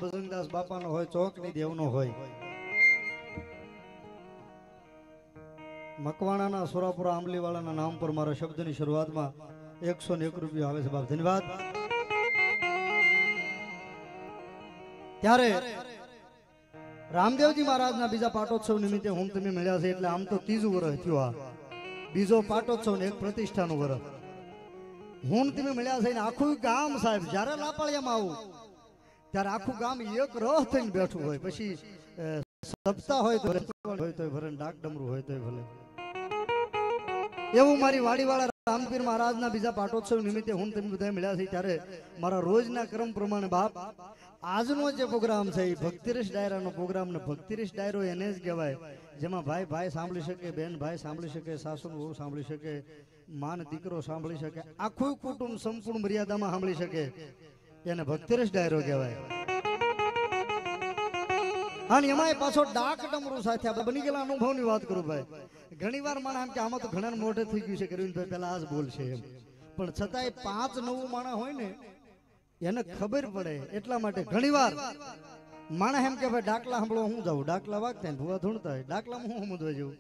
ભજનદાસ બાપાનો હોય, ચોકની દેવનો હોય, મકવાણાના સોરાપુરા આંબલીવાળાના નામ પર મારા શબ્દની શરૂઆતમાં 101 રૂપિયા આવે છે બાપ, ધન્યવાદ. ત્યારે રામદેવજી મહારાજના બીજા પાટોત્સવ નિમિત્તે હું તમે મળ્યા છે, એટલે આમ તો ત્રીજું વર્ષ થયું, આ બીજો પાટોત્સવ ને એક પ્રતિષ્ઠાનું વર્ષ હું તમે મળ્યા છે. આખું ગામ સાહેબ જ્યારે લાપાળિયામાં આવું ત્યારે આખું ગામ એક રહ થઈને બેઠું હોય. પછી સપ્તાહ હોય તો ભલે, ડાક ડમરું હોય તો ભલે. એવું મારી વાડીવાળા રામપીર મહારાજના બીજા પાટોત્સવ નિમિત્તે હું તમે બધા મળ્યા છે. ત્યારે મારા રોજના ક્રમ પ્રમાણે બાપ આજનો જે પ્રોગ્રામ છે એ ભક્તિરસ ડાયરાનો પ્રોગ્રામ ને ભક્તિરસ ડાયરો એને જ કહેવાય, જેમાં ભાઈ ભાઈ સાંભળી શકે, બેન ભાઈ સાંભળી શકે, સાસુ વહુ સાંભળી શકે, માન દીકરો સાંભળી શકે, આખું કુટુંબ સંપૂર્ણ મર્યાદામાં સાંભળી શકે, એને ભક્તિરસ ડાયરો કહેવાય. અને એમાં પાછો ડાક ડમરું સાથે બની ગયેલા અનુભવની વાત કરું ભાઈ. ઘણી વાર માણસ એમ કે આમાં તો ઘણા મોઢે થઈ ગયું છે, કરવીનભાઈ પેલા આ જ બોલશે એમ, પણ છતાંય 5 9 માણસ હોય ને એને ખબર પડે. એટલા માટે ઘણી વાર માણસ એમ કે ભાઈ ડાકલા સાંભળો હું જાઉં, ડાકલા વાગતા ને ભૂવા ધૂણતા હોય, ડાકલામાં હું સમજવા જેવું.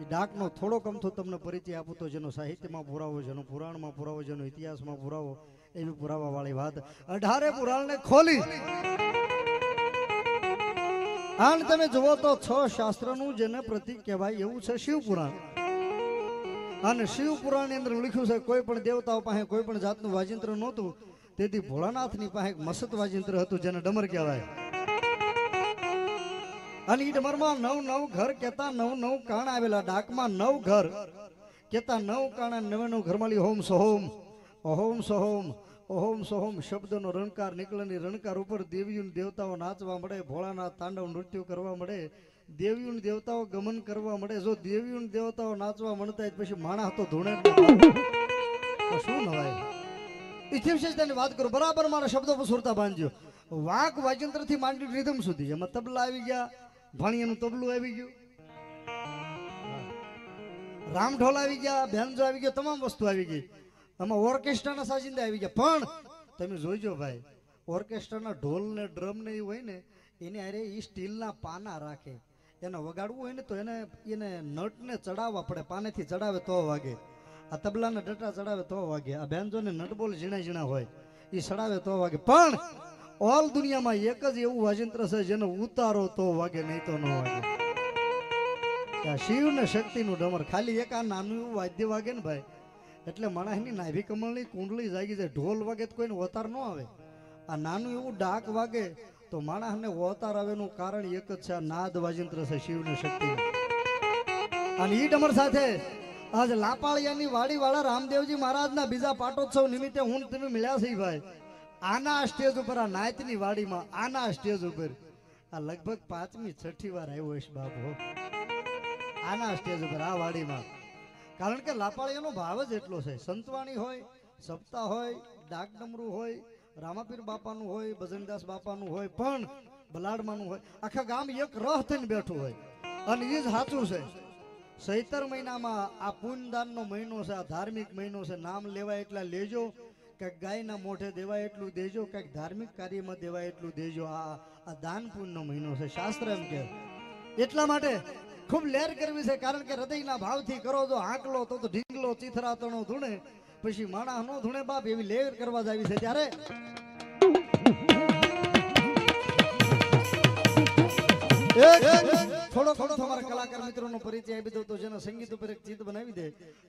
એ ડાકનો થોડોક અમથો તમને પરિચય આપું તો જેનો સાહિત્યમાં પુરાવો, જેનો પુરાણમાં પુરાવો, જેનો ઇતિહાસમાં પુરાવો, એવી પુરાવા વાળી વાત 18 પુરાણને ખોલી અને તમે જુઓ તો 6 શાસ્ત્રનું જેને પ્રતીક કહેવાય એવું છે શિવપુરાણ. અને શિવપુરાણની અંદર લખ્યું છે કોઈ પણ દેવતાઓ પાસે કોઈ પણ જાતનું વાજિંત્ર નહોતું, તેથી ભોળાનાથની પાસે એક મસ્ત વાજિંત્ર હતું જેને ડમર કહેવાય. અને એ ડમરમાં 9 ઘર કેતા 9 કાણ આવેલા, ડાકમાં 9 ઘર કેતા 9 કાણા 99 ઘરમાળી હોમ સોહોમ ઓહોમ સોહોમ ઓહોમ સોહોમ શબ્દનો રણકાર નીકળેની રણકાર ઉપર દેવીઓ દેવતાઓ નાચવા મળે, ભોળાનાથ તાંડવ નૃત્ય કરવા મળે, દેવીઓ દેવતાઓ ગમન કરવા મળે. જો દેવીઓ દેવતાઓ નાચવા મળતા પછી માણસ તો ધૂણે શું નવાય. ઇતિહાસની વાત કરું બરાબર મારા શબ્દો પર સુરતા બાંધજો. વાઘ વાજિંત્ર થી માંડી રીધમ સુધી એમાં તબલા આવી ગયા, ભાણિયાનું તબલું આવી ગયું, રામઢોલ આવી ગયા, બેન્જો આવી ગયો, તમામ વસ્તુ આવી ગઈ. આમાં ઓર્કેસ્ટ્રાના સાજિંદા આવી ગયા. પણ તમે જોઈજો ભાઈ, ઓર્કેસ્ટ્રાના ઢોલ ને ડ્રમ ને એ હોય ને એને અરે એ સ્ટીલના પાના રાખે, એને વગાડવું હોય ને તો એને નટને ચડાવવા પડે, પાનેથી ચડાવે તો વાગે. આ તબલાને ડટા ચડાવે તો વાગે, આ બેન્જોને નટબોલ ઝીણા ઝીણા હોય એ ચડાવે તો વાગે. પણ ઓલ દુનિયામાં એક જ એવું વાજિંત્ર છે જેનો ઉતારો તો વાગે, નહીં તો ન વાગે. શિવ ને શક્તિનું ડમર ખાલી એક આ નાનું એવું વાદ્ય વાગે ને ભાઈ એટલે માણસની નાભી કમળની કુંડલી જાગી જાય. ઢોલ વાગે તો કોઈને ઓતાર ન આવે, આ નાનું એવું ડાક વાગે તો માણસને ઓતાર આવેનું કારણ એક જ છે, આ નાદ વાજિંત્ર છે શિવ ને શક્તિ. અને ઈ ડમર સાથે આજ લાપાળિયાની વાડીવાળા રામદેવજી મહારાજના બીજા પાટોત્સવ નિમિત્તે હું તમે મળ્યા છે ભાઈ. આના સ્ટેજ ઉપર આ નાયતની વાડીમાં આના સ્ટેજ ઉપર આ લગભગ 5મી 6ઠી વાર આવ્યો હશે બાપુ આના સ્ટેજ ઉપર આ વાડીમાં. કારણ કે લાપાળિયાનો ભાવ જ એટલો છે. સંતવાણી હોય, સપ્તાહ હોય, ડાક ડમરું હોય, રામાપીર બાપાનું હોય, ભજનદાસ બાપાનું હોય, પણ બલાડમાનું હોય, આખા ગામ એક રહ થઈને બેઠું હોય. અને એ જ સાચું છે. ચૈતર મહિનામાં આ પુણ્યદાનનો મહિનો છે, આ ધાર્મિક મહિનો છે. નામ લેવાય એટલા લેજો, કંઈક ગાયના મોઢે દેવાય એટલું દેજો, કંઈક ધાર્મિક કાર્યમાં દેવાય એટલું દેજો. આ દાન પુણ્યનો મહિનો છે, શાસ્ત્ર એમ કે. એટલા માટે ખૂબ લેર કરવી છે, કારણ કે હૃદયના ભાવથી કરો જો આંકલો તો ઢીંગલો ચીથરાતણો ધૂણે, પછી માણસ નો ધૂણે બાપ, એવી લેર કરવા જ આવી છે. ત્યારે થોડો તમારા કલાકાર મિત્રોનો પરિચય આપી દઉં તો જેના સંગીત ઉપર એક ચિત્ર બનાવી દે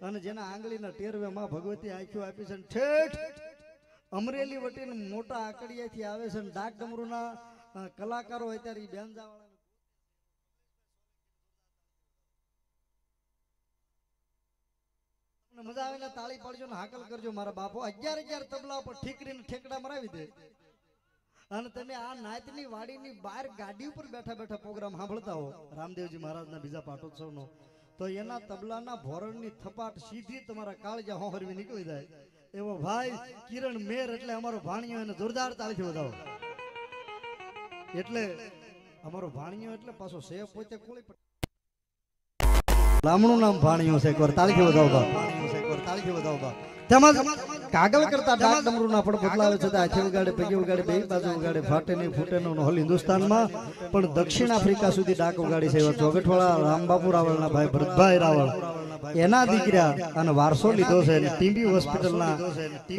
અને જેના આંગળીના ટેરવે માં ભગવતી આંખો આપી છે, ઠેઠ અમરેલી વટીને મોટા આકડિયાથી આવે છે. ડાક ડમરૂના કલાકારો અત્યારે બેનજાવાળા મજા આવે ને તાળી પાડજો ને હાકલ કરજો મારા બાપો. 11 તબલા ઉપર ઠીકરીને ઠેકડા મરાવી દે અને તમે આ નાયતની વાડીની બહાર ગાડી ઉપર બેઠા બેઠા પ્રોગ્રામ સાંભળતા હો રામદેવજી મહારાજના બીજા પાટોત્સવનો, તો એના તબલાના ભોરણની થપાટ સીધી તમારા કાળજા હોહરવી નીકળી જાય. એવો ભાઈ કિરણ મેર એટલે અમારો ભાણિયો, એને જોરદાર તાળીથી વધાવો. એટલે અમારો ભાણિયો એટલે પાછો સેવ પોતે કોળી લામણું નામ ભાણિયો છે. એકવાર તાળીથી વધાવો બા, તાળીથી વધાવો બા. તેમજ કાગળ કરતા ડાક ડમરૂ ના પણ બદલાવે છે હાથે ઉગાડે પગે ઉગાડે બે બાજુ ઉગાડે ફાટે નહીં ફૂટે નો હોલ હિન્દુસ્તાનમાં પણ દક્ષિણ આફ્રિકા સુધી ડાક ઉગાડી છે એવા ચોગઠવાળા રામબાપુ રાવળના ભાઈ ભરતભાઈ રાવળ એના દીકરા અને વારસો લીધો છે ટીબી હોસ્પિટલના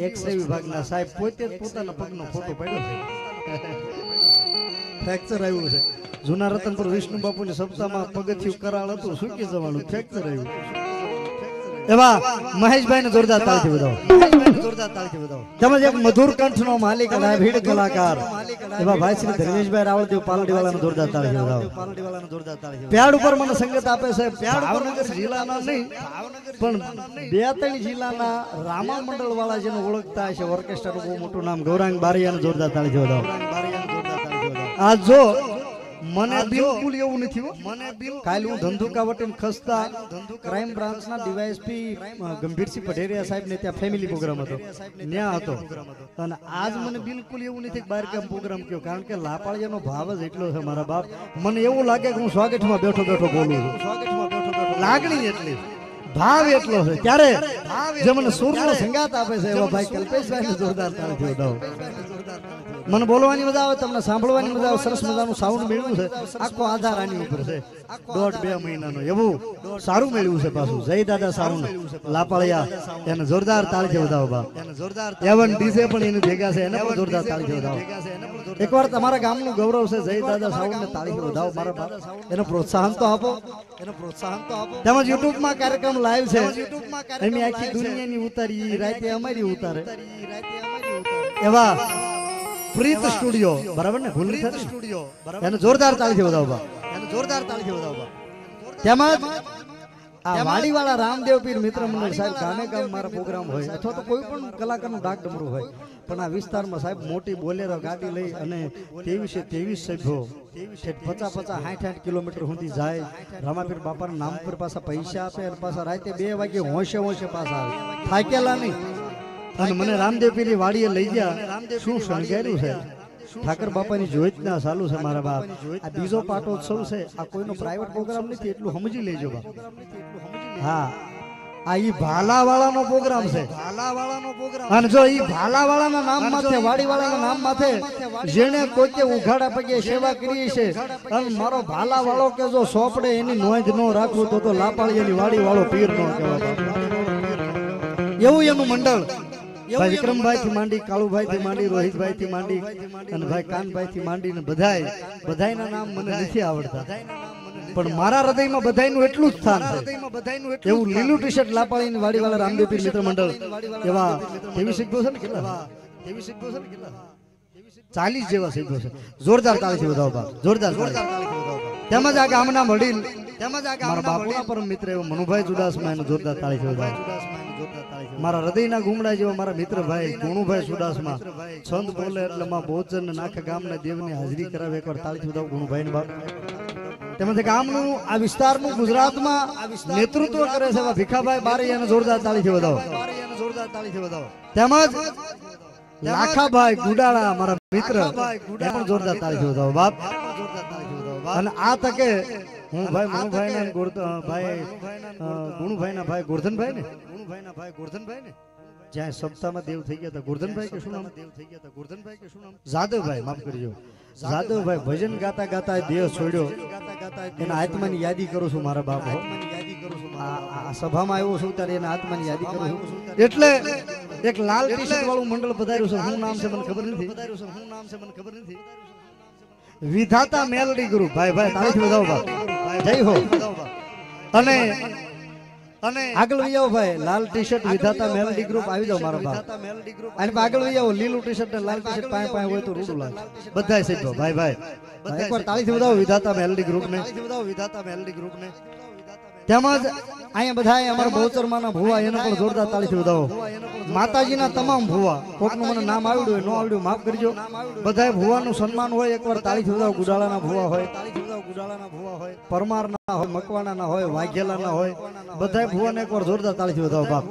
એક્સરે વિભાગના સાહેબ પોતે જ પોતાના પગનો ફોટો પાડ્યો છે ફ્રેક્ચર આવ્યું છે જૂના રતનપુર વિષ્ણુ બાપુની સપ્તાહમાં પગથિયું કરાળ હતું સૂકી જવાનું ફ્રેક્ચર આવ્યું એવા મહેશભાઈ ને જોરદાર તાળથી વધાવો તેમજ એક મધુર કંઠ નો માલિક અને ભીડ કલાકાર એવા ભાઈ શ્રી ધર્મેશભાઈ રાવળદેવ પાલડીવાલાનો જોરદાર તાળથી વધાવો પ્યાડ ઉપર મને સંગત આપે છે ભાવનગર જિલ્લાના નહીં પણ 2-3 જિલ્લાના રામા મંડળ વાળા જેને ઓળખતા છે ઓર્કેસ્ટ્રાનું બહુ મોટું નામ ગૌરાંગ બારિયાનો જોરદાર તાળથી વધાવો આ જો મને બિલકુલ એવું નથી કાલે હું ધંધુકા વટીને ખસતા ક્રાઇમ બ્રાન્ચના ડીવાયએસપી ગંભીરસિંહ પઢેરિયા સાહેબ ને ત્યાં ફેમિલી પ્રોગ્રામ હતો ત્યાં હતો અને આજ મને બિલકુલ એવું નથી બહાર કેમ પ્રોગ્રામ કયો કારણ કે લાપાળિયાનો ભાવ જ એટલો છે મારા બાપ મને એવું લાગે કે હું સ્વાગતમાં બેઠો બેઠો બોલું છું લાગણી એટલી ભાવ એટલો છે ત્યારે જે મને સૂરનો સંગાત આપે છે એવા ભાઈ કલ્પેશભાઈ જોરદાર તાળીથી વધાવો મને બોલવાની મજા આવે તમને સાંભળવાની મજા આવે સરસ મજાનું સાઉન્ડ મેળવ્યું છે આખો આધાર આની ઉપર છે 1.5-2 મહિનાનો એવું સારું મેળવ્યું છે પાછું જય દાદા સાઉન્ડ લાપાળિયા એને જોરદાર તાળીથી વધાવો બાપ એવન ડીજે પણ એને ભેગા છે એને પણ જોરદાર તાળીથી વધાવો એકવાર તમારા ગામનું ગૌરવ છે જય દાદા સાઉન્ડ ને તાળીથી વધાવો મારા બાપ એનો પ્રોત્સાહન તો આપો તેમજ YouTube માં કાર્યક્રમ લાઈવ છે એની આખી દુનિયાની ઉતારી રાતે અમારી ઉતારે એવા પ્રીત સ્ટુડિયો બરાબર ને ભૂલ નથી સ્ટુડિયો એને જોરદાર તાળીથી વધાવો તેમજ આ વાડીવાળા રામદેવ પીર મિત્ર મંડળ સાહેબ ગામે ગામ મારા પ્રોગ્રામ હોય અથવા તો કોઈ પણ કલાકારનું ડાક ડમરું હોય પણ આ વિસ્તારમાં સાહેબ મોટી બોલેરો ગાડી લઈ અને 23 સભ્યો 50-60 કિલોમીટર સુધી જાય રામાપીર બાપાના નામ પર પાછા પૈસા આપે અને પાછા રાતે 2 વાગે હોશે પાછા આવે થાકેલા નહીં અને મને રામદેવ પીરની વાડીએ લઈ ગયા શું શણગાર્યું છે ઠાકર બાપાની જોઈતના ચાલુ છે મારા બાપ આ બીજો પાટોત્સવ છે આ કોઈનો પ્રાઇવેટ પ્રોગ્રામ નથી એટલું સમજી લેજો બાપ હા આ ઈ ભાલાવાળાનો પ્રોગ્રામ છે અને જો ઈ ભાલાવાળાના નામ માથે વાડીવાળાના નામ માથે જેને કોકે ઉઘાડા પગે સેવા કરી છે અને મારો ભાલાવાળો કે જો સોપડે એની નોંધ ન રાખવું તો લાપાળીયાની વાડીવાળો પીર નો કહેવાય એવું એનું મંડળ ભાઈ વિક્રમભાઈ થી માંડી કાળુભાઈ થી માંડી રોહિતભાઈ થી માંડી અને ભાઈ કાનભાઈ થી માંડી ને બધાયના નામ મને નથી આવડતા પણ મારા હૃદયમાં બધાયનું એટલું જ સ્થાન છે એવું લીલું ટી શર્ટ લાપાળીની વાડીવાળા રામદેવ પીર મિત્ર મંડળ એવા 23 સભ્યો છે ને કેટલા 40 જેવા સભ્યો છે જોરદાર તાળીથી વધાવો બાપ જોરદાર તેમજ આ ગામના વડીલ મારા બાપુના પરમ મિત્ર એવા મનુભાઈ ચુડાસમા એનો જોરદાર તાળીથી વધાવો મારા હૃદયના ગુમડા જેવા મારા મિત્ર ભાઈ ગુણુભાઈ ચુડાસમા છંદ બોલે એટલે માં બોચન નાખા ગામના દેવની હાજરી કરાવે એકવાર તાળીથી વધાવો ગુણુભાઈ બાપ તેમજ ગામનું આ વિસ્તારનું ગુજરાતમાં નેતૃત્વ કરે છે એવા ભીખાભાઈ બારૈયાને જોરદાર તાળીથી વધાવો તેમજ લાખાભાઈ ગુડાળા મારા મિત્ર એ પણ જોરદાર તાળીથી વધાવો બાપ અને આ તકે હું ભાઈ મનુભાઈ ના ગુણુભાઈ ના ભાઈ ગોરધનભાઈ ને જ્યાં સપ્તાહમાં દેવ થઈ ગયા હતા ગોરધનભાઈ કે શું નામ જાદવભાઈ માફ કરજો જાદવભાઈ ભજન ગાતા ગાતા દેહ છોડ્યો એના આત્માની યાદી કરું છું મારા બાપ આ સભામાં આવ્યો છું ત્યારે એના આત્માની યાદી કરું છું એટલે એક લાલ ટી શર્ટ વાળું મંડળ પધાર્યું છે શું નામ છે મને ખબર નથી વિધાતા મેલડી ગ્રુપ ભાઈ તાળીથી વધાવો બાપ જય હો અને આગળ વહી આવો ભાઈ લાલ ટી શર્ટ વિધાતા મેલડી ગ્રુપ આવી જાવ મારા બાપ અને આગળ વહી આવો લીલું ટી શર્ટ ને લાલ ટી શર્ટ પાય હોય તો રૂડું લાગે બધાય સભ્યો ભાઈ એકવાર તાળીથી વધાવો વિધાતા મેલડી ગ્રુપ ને તેમજ અહીંયા બધા અમારા બહુચરમાના ભુવા એને પણ જોરદાર તાળીથી વધાવો માતાજીના તમામ ભુવા કોકનું મને નામ આવડ્યું હોય ન આવડ્યું માફ કરજો બધા ભુવાનું સન્માન હોય એકવાર તાળીથી વધાવો ગુડાળાના ભુવા હોય પરમારના હોય મકવાણાના હોય વાઘેલાના હોય બધા ભુવાને એકવાર જોરદાર તાળીથી વધાવો બાપ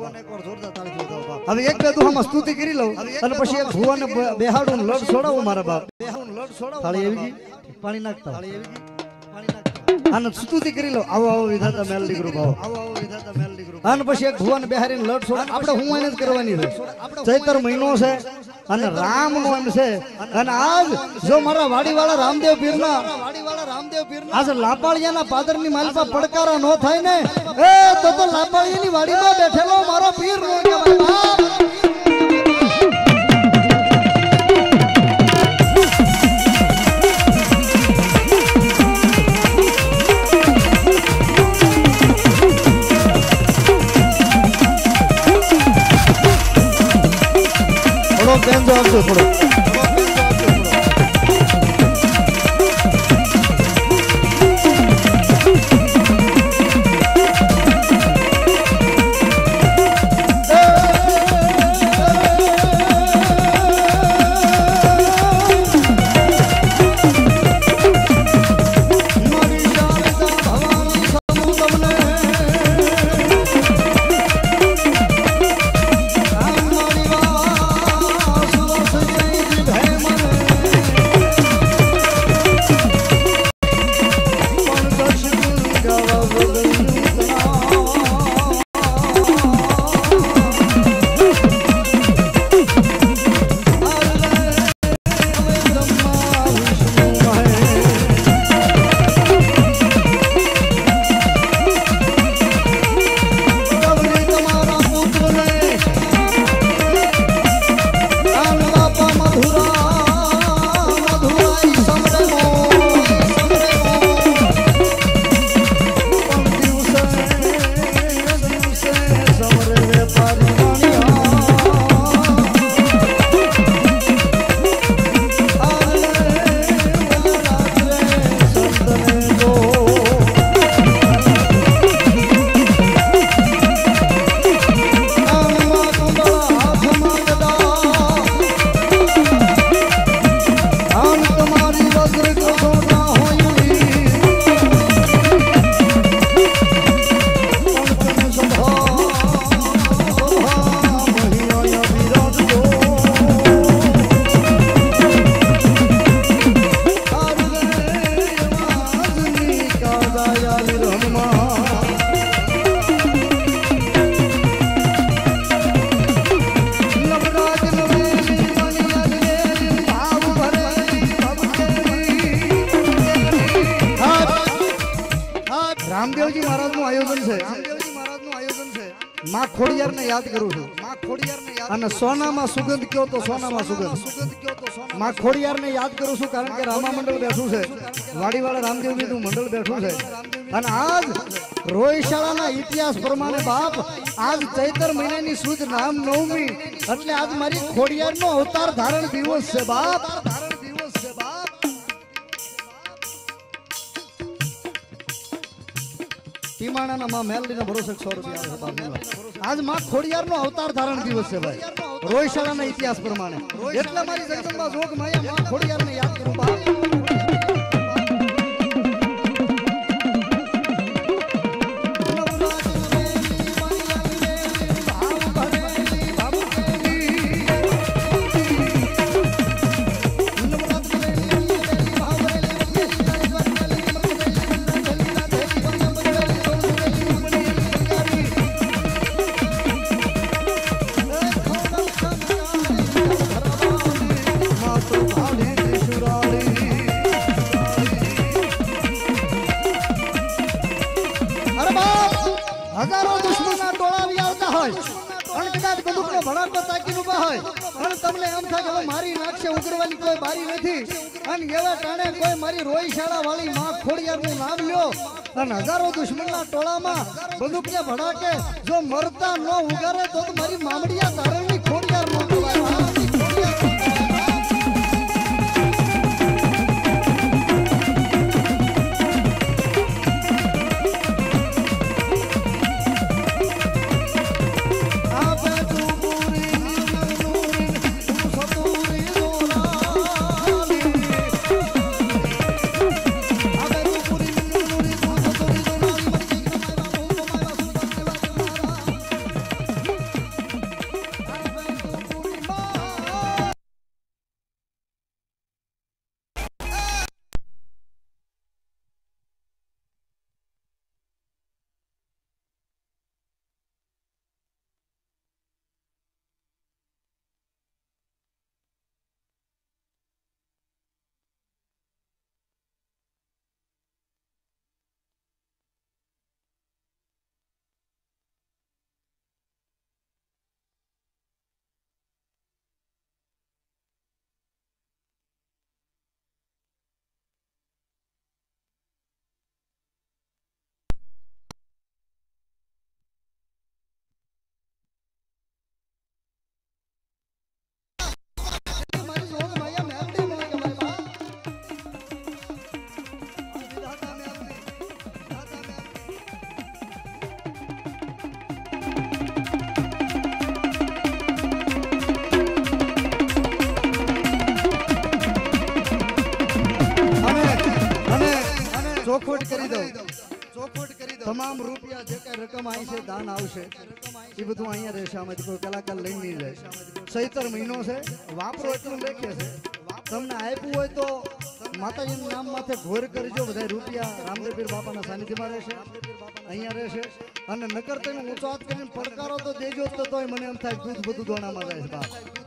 હવે એક બે દુહામાં સ્તુતિ કરી લઉં અને પછી એક ભુવાને બેહાડું લડ છોડાવું મારા બાપ થાળી આવી ગઈ પાણી નાખતા અને સ્તુતિ કરી લો આવો આવો વિધાતા મેલડી ગ્રુપ આવો આવો વિધાતા મેલડી ગ્રુપ અને પછી એક ભુવન બિહારીને લડ છોડ આપણે હું એને જ કરવાની છે ચૈત્ર મહિનો છે અને રામ નો એમ છે અને આજ જો મારા વાડીવાળા રામદેવ પીરના આજ લાપાળિયાના પાદરની માલપા પડકારા નો થાય ને એ તો લાપાળિયાની વાડીમાં બેઠેલો મારો પીર નો કહેવાય બાપ બેન જો આપજો થોડો રામદેવજી મહારાજનું આયોજન છે માં ખોડિયારને યાદ કરું છું અને સોનામાં સુગંધ કયો તો સોનામાં સુગંધ માં ખોડિયારને યાદ કરું છું કારણ કે રામા મંડળ બેઠું છે વાડીવાળા રામદેવજીનું મંડળ બેઠું છે અને આજ રોયશાળાના ઇતિહાસ પ્રમાણે બાપ આજ ચૈત્ર મહિનાની સુદ રામનવમી એટલે આજ મારી ખોડિયારનો અવતાર ધારણ દિવસ છે બાપ ટીમાણાના માં મેલડીના ભરોસે 100 રૂપિયા આજ માં ખોડિયારનો અવતાર ધારણ દિવસ છે ભાઈ રોયશાળાના ઇતિહાસ પ્રમાણે એટલે મારી જગદંબા જોગ માયા માં ખોડિયારને યાદ કરું બાપ હજારો દુશ્મનના ટોળા આવી આવતા હોય અને કદાચ બંદૂકનો ભડાકો તાકીને ઊભા હોય અને તમને એમ થાય કે મારી નાખશે ઉગરવાની કોઈ બારી નથી અને એવા ટાણે કોઈ મારી રોયશાળા વાળી માં ખોડિયારનું નામ લ્યો અને હજારો દુશ્મનના ટોળામાં બંદૂકના ભડાકે જો મરતા ન ઉગારે તો મારી મામડિયા તારણની ખોડિયાર નો કહેવાય ચોખવટ કરી દઉં તમામ રૂપિયા જે કઈ રકમ આવી છે દાન આવશે એ બધું અહીંયા રહેશે આમાંથી કોઈ કલાકાર લઈ નહીં જાય ચૈત્ર મહિનો છે વાપરો એટલું લેખે છે તમને આપ્યું હોય તો માતાજીનું નામ માથે ઘોર કરજો બધા રૂપિયા રામદેવ પીર બાપાના સાનિધ્યમાં રહેશે અહીંયા રહેશે અને નકર તમે ઊંચો હાથ કરીને પડકારો તો દેજો તો તોય મને એમ થાય દૂધ બધું દોણામાં જાય છે બાપ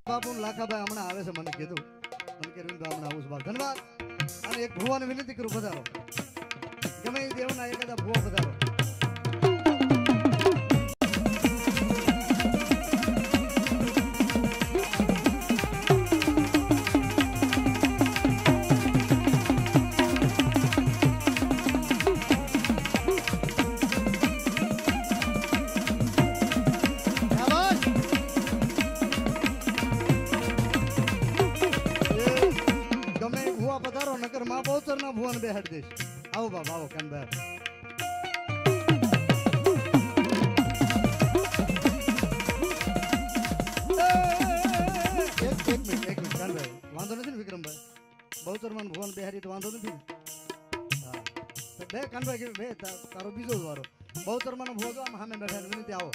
બાપુ લાખાભાઈ હમણાં આવે છે મને કીધું મને કે રવિન્દ્રભાઈ હમણાં આવું છું બાપ ધન્યવાદ અને એક ભુવાને વિનંતી કરું પધારો ગમે એ દેવના એકાદા ભુવા પધારો ભુવન બેહાડ દઈશ આવો બાપ આવો કાનભાઈ એક મિનિટ કાનભાઈ વાંધો નથી ને વિક્રમભાઈ બહુચરમાન ભુવન બેહારી તો વાંધો નથી હા બે કાનભાઈ બે તારો બીજો જ વારો બહુચરમાનો ભુવા તો આમ સામે બેઠા વિનંતી આવો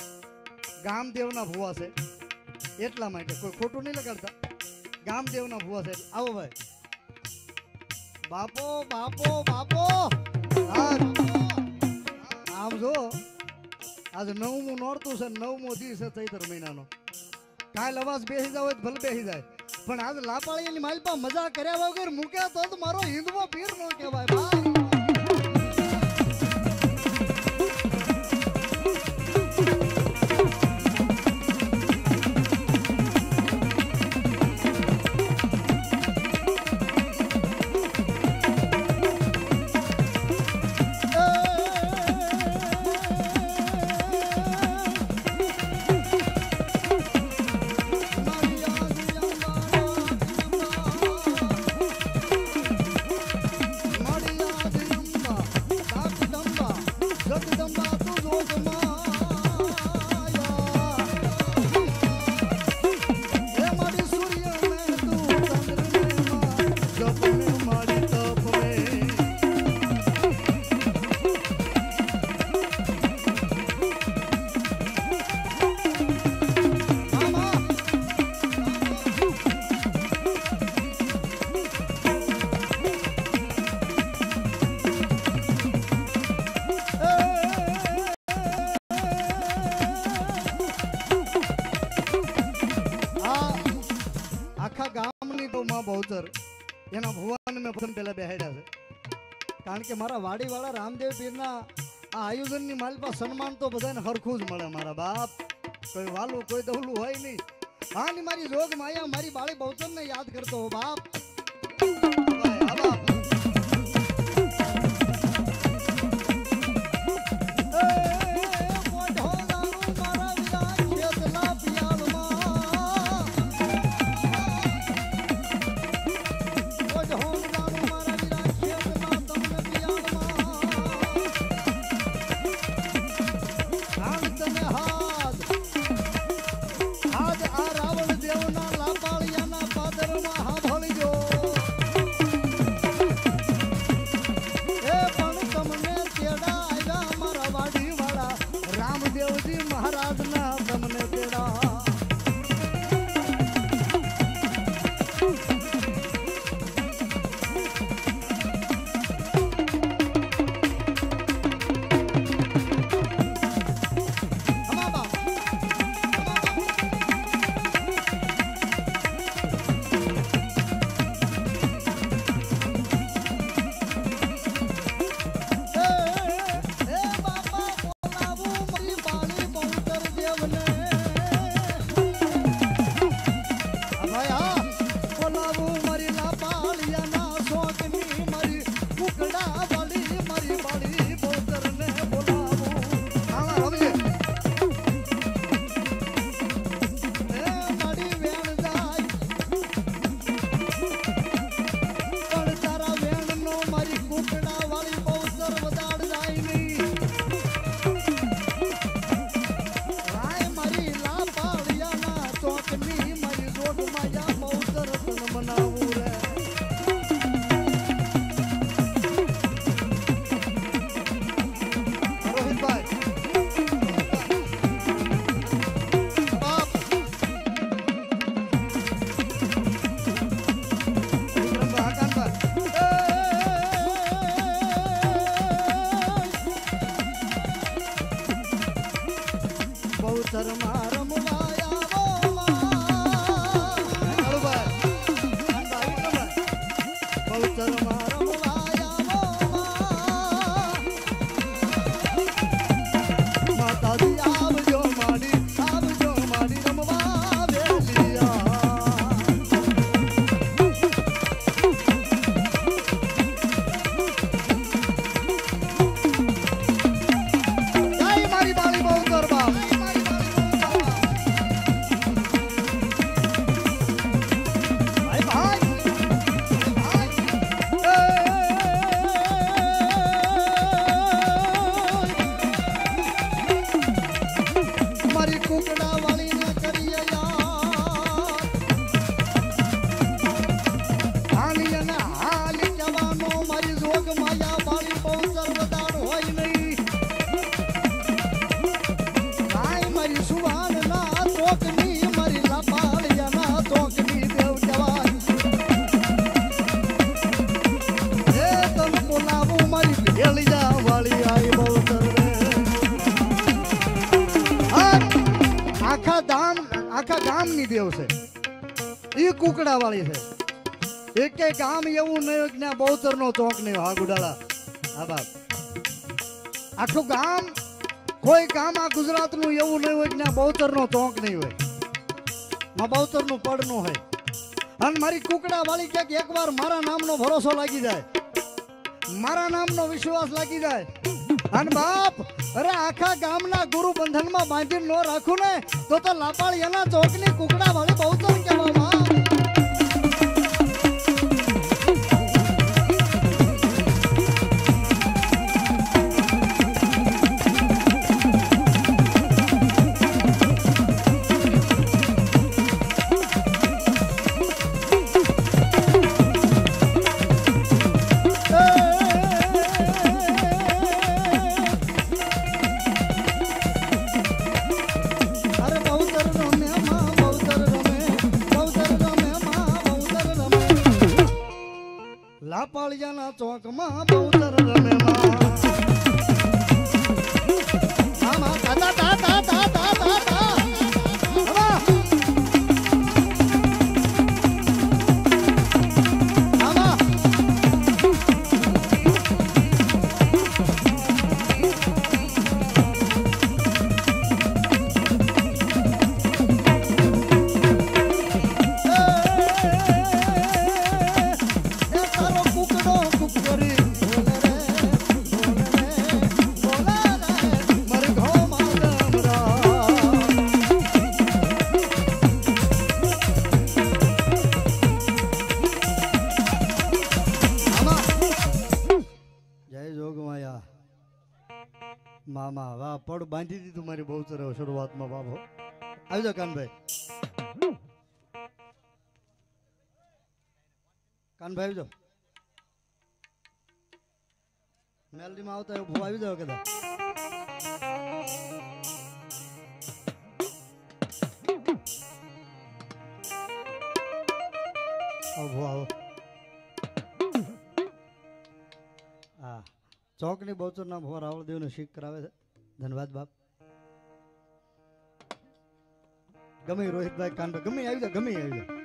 ગામદેવના ભુવા છે એટલા માટે કોઈ ખોટું નહીં લગાડતા ગામદેવના ભુવા છે આવો ભાઈ બાપો બાપો બાપો આમ જો આજે 9મું નોરતું છે 9મો દિવસ છે ચૈત્ર મહિનાનો કાલ અવાજ બેસી જાય ભલે બેસી જાય પણ આજે લાપાળીની માલપા મજા કર્યા વગર મૂક્યા તો મારો હિન્દવો પીર નો કહેવાય ભાઈ બહુચર એના ભુવાને મેં પ્રથમ પહેલા બેહાડ્યા છે કારણ કે મારા વાડીવાળા રામદેવ પીરના આ આયોજનની માલપા સન્માન તો બધાને હરખું જ મળે મારા બાપ કોઈ વાલું કોઈ દવલું હોય નહીં હા ની મારી જોગ માયા મારી બાળી બહુચરને યાદ કરતો હો બાપ બનાવું રે રોહિતભાઈ બહુચર માં રમવાયા બહુચર માં રમવાયા માતાજી આવજો મારી રમવા વેલિયા જય મારી બાળી બહુચર બાપ કુકડા વાળી ને કરીએ હાલી અને હાલી જવાનો મારી જોગ માયા વાળી બહુચર વધાર હોય નહીં કાંઈ મારી સુવાન ના તોકની મારી લાપાળિયા ના તોકની દેવ જવાય એ તને બોલાવું મારી ભેળિયા વાળી આઈ બહુચર આખા ગામની દેવ છે એ કુકડા વાળી છે એકે ગામ એવું નહીં કે બહુચર નો ચોક નહીં હા ગુડાળા હા બાપ આખું ગામ કોઈ ગામ આ ગુજરાત નું એવું નહીં હોય કે બહુચર નો ચોક નહીં હોય માં બહુચર નું પડ નું હોય અને મારી કુકડા વાળી ક્યાંક એકવાર મારા નામનો ભરોસો લાગી જાય મારા નામનો વિશ્વાસ લાગી જાય અને બાપ અરે આખા ગામના ગુરુ બંધનમાં બાંધીને નો રાખું ને તો લાપાળિયાના ચોકની કુકડા વાળી બહુચર કહેવામાં લાપાળિયાના ચોકમાં બહુચર રમે મામા તા તા તા તા તા તા તા મામા વાહ પડ બાંધી દીધું મારી બહુચર શરૂઆતમાં બાબો આવી જાઓ કાનભાઈ આવી જાઓ મેલડીમાં આવતા એવું આવી જાઓ કદાચ આવો હા ચોકની બહુચર ના ભોર રાવળ દેવ ને શીખ કરાવે છે ધન્યવાદ બાપ ગમે રોહિતભાઈ કાનભાઈ ગમે આવી જાઓ ગમે આવી જાઓ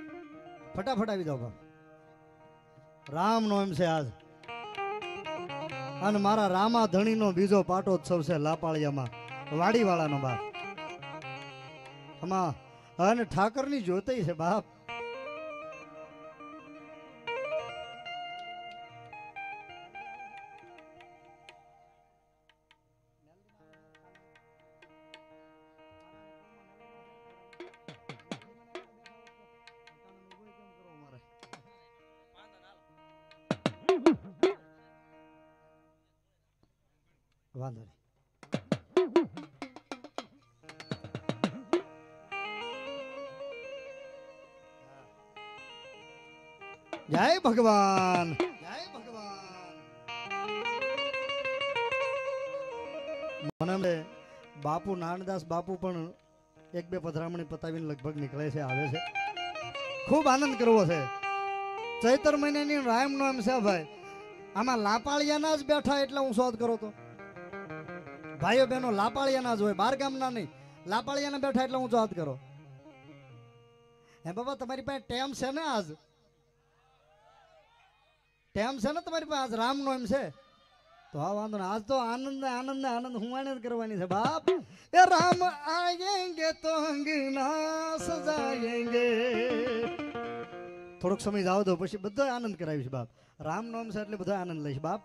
ફટાફટ આવી જાઓ બાપ રામ નો એમ છે આજ અને મારા રામા ધણી નો બીજો પાટોત્સવ છે લાપાળિયામાં વાડીવાળાનો બાપ આમાં અને ઠાકર ની જોતઈ છે બાપ વાંધો નહીં જય ભગવાન જય ભગવાન. મને બાપુ નાનદાસ બાપુ પણ એક બે પધરામણી પતાવીને લગભગ નીકળે છે, આવે છે. ખૂબ આનંદ કરવો છે. ચૈતર મહિનાની રામ નો એમ છે ભાઈ. આમાં લાપાળિયાના જ બેઠા એટલે હું શોધ કરો તો ભાઈઓ બહેનો લાપાળિયાના જ હોય, બાર ગામના નહીં. લાપાળિયાના બેઠા એટલે હું શોધ કરો. હે બાબા તમારી પાસે ટેમ છે ને? આજ ટેમ છે ને તમારી પાસે? આજ રામ નો એમ છે તો હા વાંધો ને. આજ તો આનંદ આનંદ આનંદ હું આનંદ કરવાની છે બાપ. એ રામ આયેંગે તો અંગના સજાયેંગે. થોડોક સમય જાવ દો પછી બધો આનંદ કરાવીશ બાપ. રામ નામ છે એટલે બધો આનંદ લઈશ બાપ.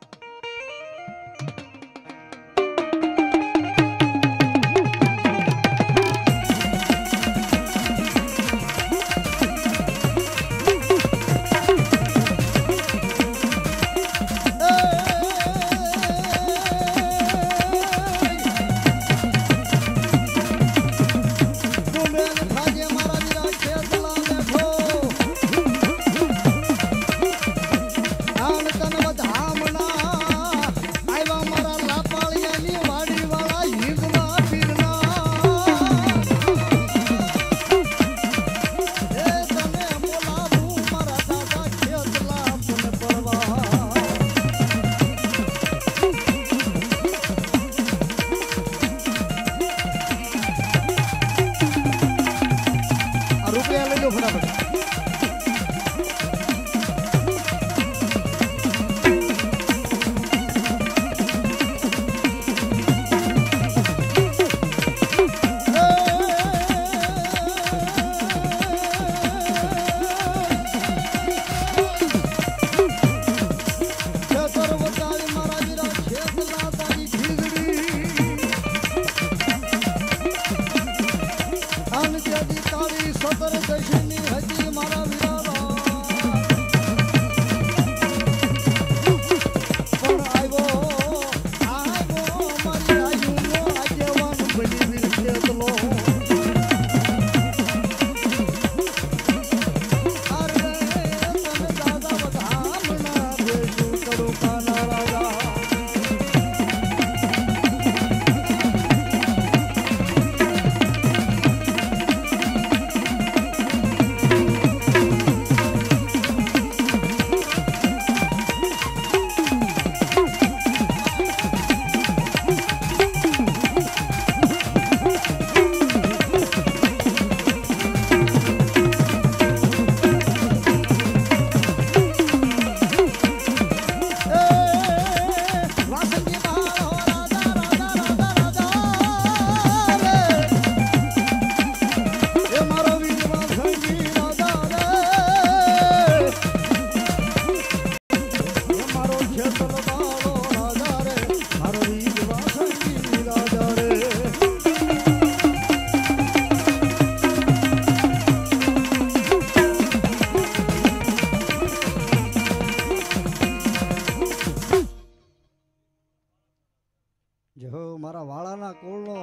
મારા વાળાના કુળનો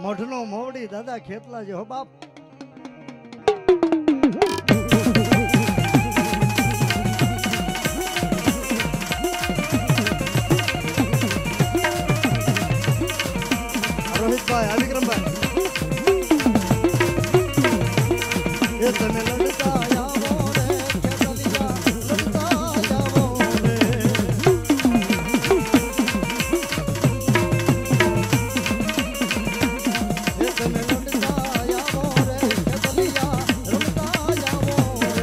મઢનો મોવડી દાદા ખેતલા જે હો બાપ. રોહિતભાઈ અવિક્રમભાઈ એ તમે લડતા આવો રે ખેતલિયા લડતા આવો રે. એ તમે લડતા આવો રે ખેતલિયા લડતા આવો રે.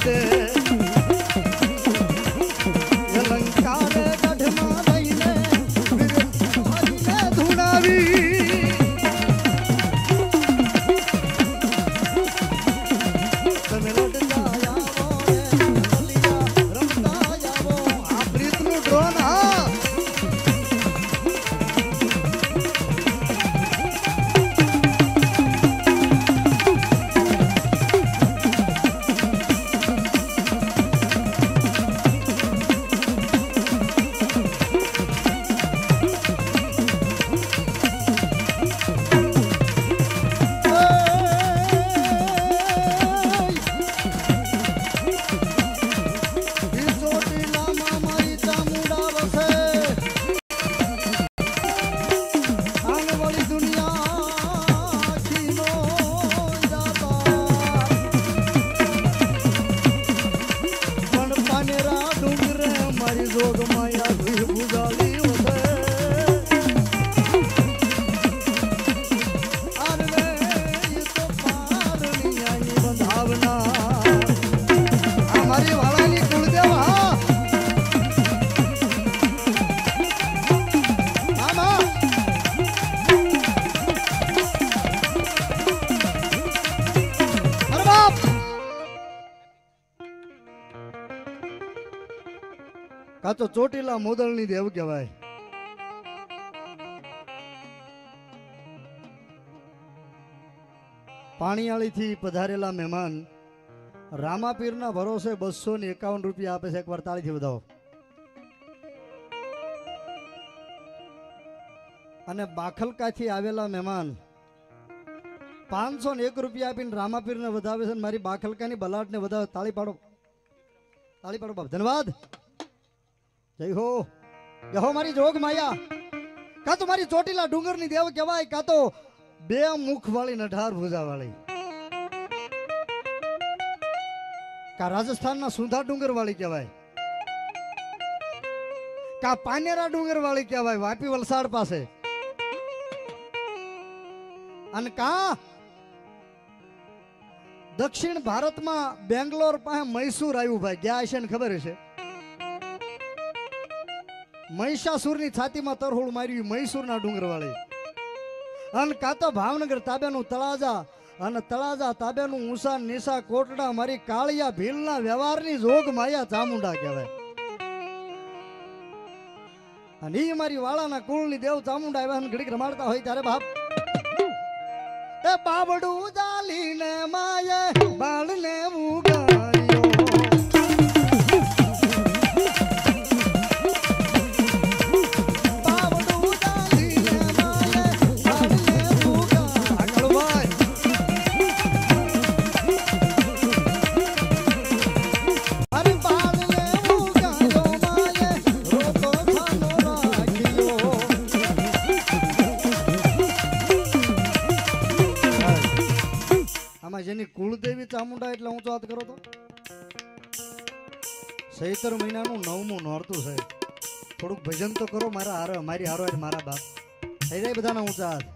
દે જોગ માયા ભી ભુજાલી વસે આરવે ઈ તો પારની આની બંધાવના આ મારી વાળાની કુળદેવ હા આમાં અરે બાપ કા તો ચોટીલા મોદલની દેવ કહેવાય પાણીયાળી થી પધારેલા મહેમાન રામાપીરના ભરોસે 251 રૂપિયા આપે છે. એકવાર તાળીથી વધાવો. અને બાખલકાથી આવેલા મહેમાન 501 રૂપિયા આપીને રામાપીરને વધાવે છે. મારી બાખલકાની બલાટને વધાવે. તાળી પાડો, તાળી પાડો બાપ. ધન્યવાદ. જય હો, જય હો મારી જોગ માયા. કા તો મારી ચોટીલા ડુંગરની દેવ કહેવાય, કા તો 2 મુખ વાળી 18 ભુજા વાળી, કા રાજસ્થાનના સુંધા ડુંગર વાળી કહેવાય, કા પાનેરા ડુંગર વાળી કહેવાય વાપી વલસાડ પાસે, અને કા દક્ષિણ ભારતમાં બેંગ્લોર પાસે મૈસૂર આવ્યું. ભાઈ ગયા હશે ને ખબર હશે. મહિષાસુરની છાતીમાં તરહોળ માર્યું મૈસૂરના ડુંગર વાળી. અને કા તો ભાવનગર તાબ્યાનું તળાજા, અને તળાજા તાબ્યાનું ઊંસા નીસા કોટડા મારી કાળિયા ભીલના વ્યવહારની જોગ માયા ચામુંડા કહેવાય. અને ઈ મારી વાળાના કુળની દેવ ચામુંડા આવ્યા ઘડીક રમાડતા હોય ત્યારે બાપ એ બાબડું જાલીને માયે બાળને ઉગાડ્યો. જેની કુળદેવી ચામુંડા એટલે ઊંચો હાથ કરો તો. ચૈત્ર મહિનાનું 9મું નોરતું છે. થોડુંક ભજન તો કરો મારા હારો, મારી હારો મારા બાપ. થઈ જાય બધાના ઊંચા હાથ.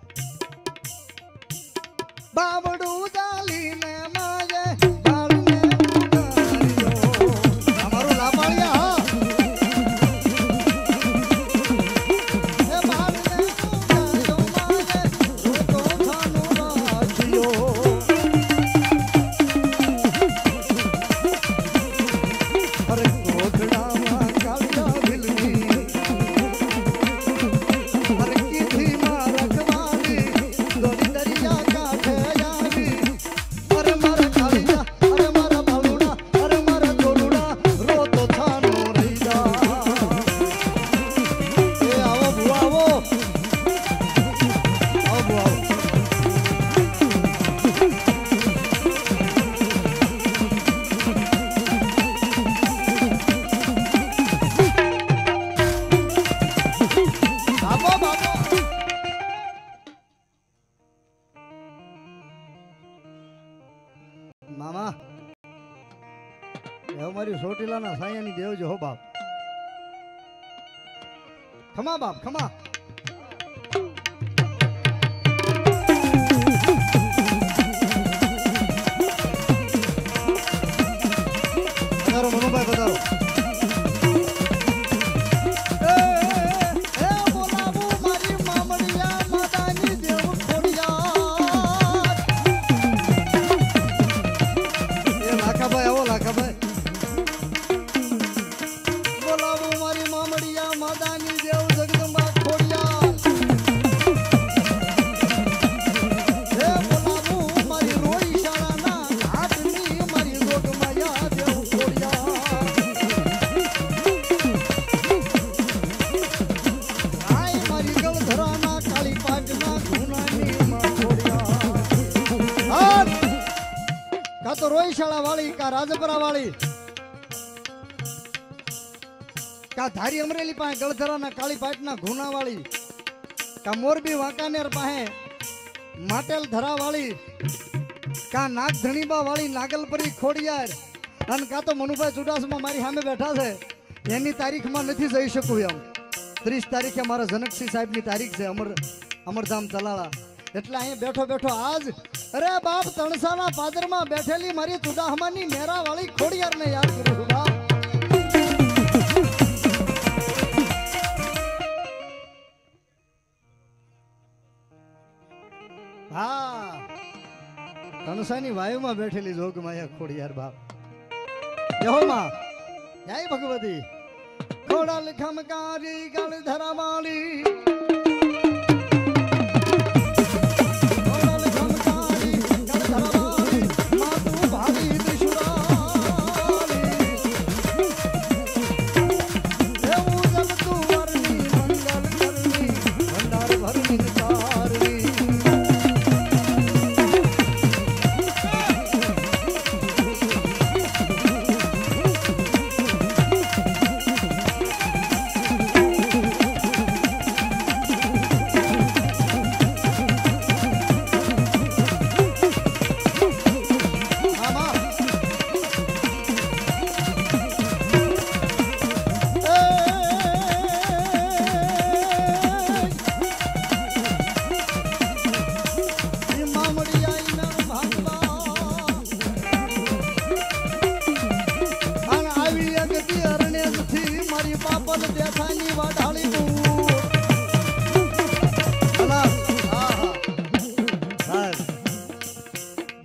બાબડું ચાલીને માયે બાળને ઉગાડ્યો. અમારું લાપાળિયા હા. એ બાળને ઉગાડ્યો માયે રોતો થાનો રાખ્યો. મામા એ મારી ચોટીલાના સાયાની દેવ જો હો બાપ. ખમા બાપ ખમા. પધારો મનુભાઈ પધારો. તો રોઈશાળા વાળી કા રાજપરા વાળી કા ધારી અમરેલી પાસે ગળધરાના કાળી પાટના ઘૂના વાળી કા મોરબી વાંકાનેર પાસે માટેલ ધરા વાળી કા નાગધણીબા વાળી નાગલપરી ખોડિયાર અને કા તો મનુભાઈ ચુડાસમા મારી સામે બેઠા છે એની તારીખમાં નથી જઈ શકું એમ 30 તારીખે મારા જનકસિંહ સાહેબની તારીખ છે અમરધામ તલાળા એટલે અહીંયા બેઠો બેઠો આજ અરે બાપ તણસાના પાદરમાં બેઠેલી મારી તુડાહમાની મેરા વાળી ખોડિયારને યાદ કરું છું બાપ હા તણસાની વાયુમાં બેઠેલી જોગમાયા ખોડિયાર બાપ જહો માં જય ભગવતી ખોડાલ ખમકારી ગળ ધરાવાળી